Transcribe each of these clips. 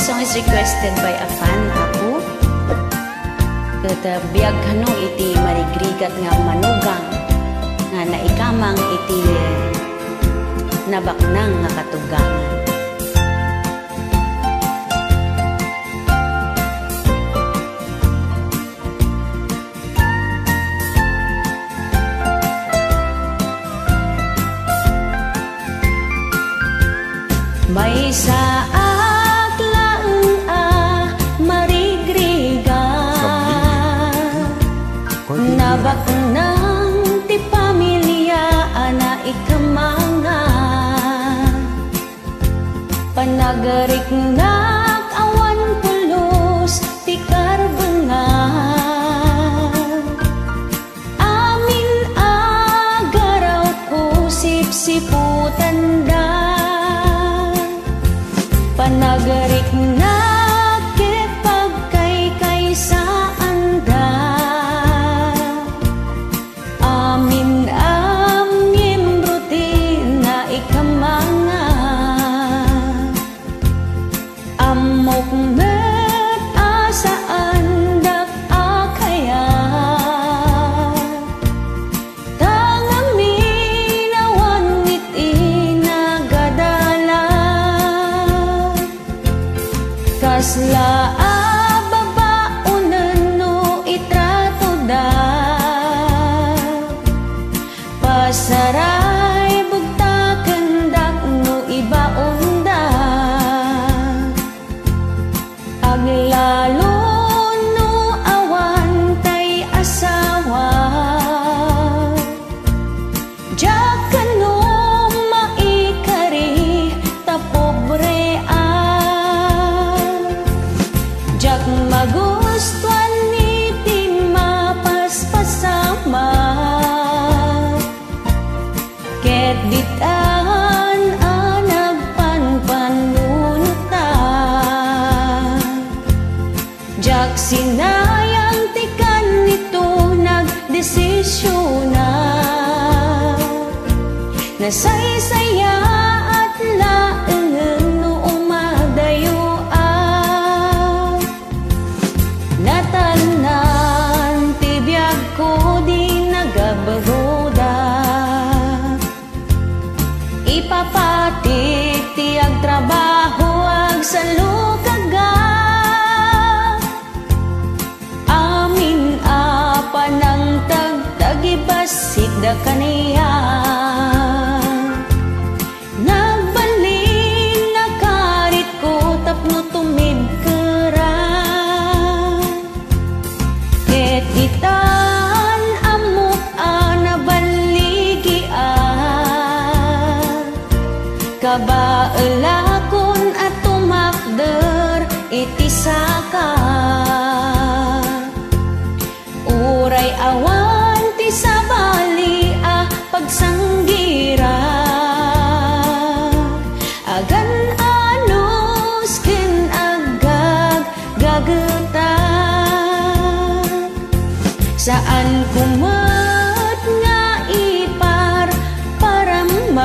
song is requested by a fan ako. Biyag hanong iti marigrigat nga manugang nga naikamang iti nabaknang nga katugangan. May saak laeng marigriga nabaknang ti pamilya ana ikamanga panagarik nak awan pulos ti karbenga amin agaraw ko sip-siputan da panagarik na kipagkay sa anda amin amim rutin na ikamanga amok met asaan dak akaya tangamin awan iti nagadala kasla ababaunan no itrato da pasaray bugtaken dak no ibaon da aglalo no awan tay asawa jakan no maikari ta pobre jak magustuhan ni mapaspasama ket ditaan nagpanpanunuta jak sinayang tikan nito nagdesisyona nasaysaya at laeng no umadayo natanan tibiyag ko di nagabagoda ipapatik tiyag trabaho ag salukaga amin apa ng tagtagibasit da kaniya nagbalin nakarit ko tapno tumid itan amok anabaligian kabaelakon at tumakder iti saka uray awan ti sabali pagsanggira agan anos ken agag gagetan saan kumat nga ipar paramman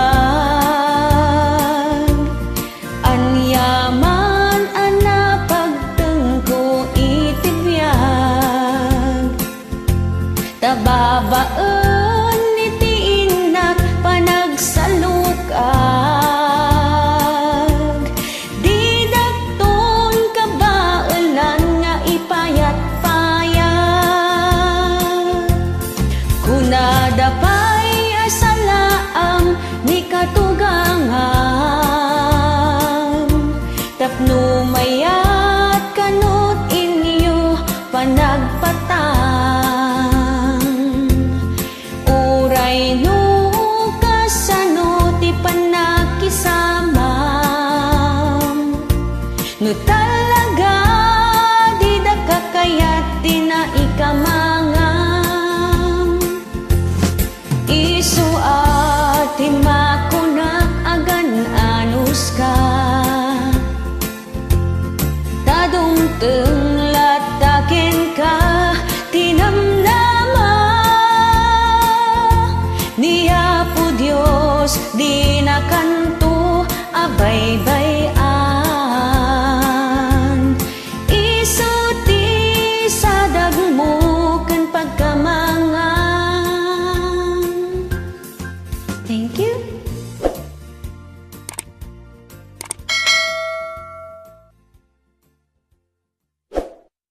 anyaman ana pagtengko itibiyag tababaen iti inak panagsalukag di dakton kabaelan nga ipayat nadapay asalaam ni katugangan tapno mayat kanot inyo panagpatang uray no kasano ti panakisamam no talaga di da kakayat di na ikamanga isu atin makunak agan anus ka tadungteng lataken ka tinamnama niya po Diyos di nakanto abaybay Thank you.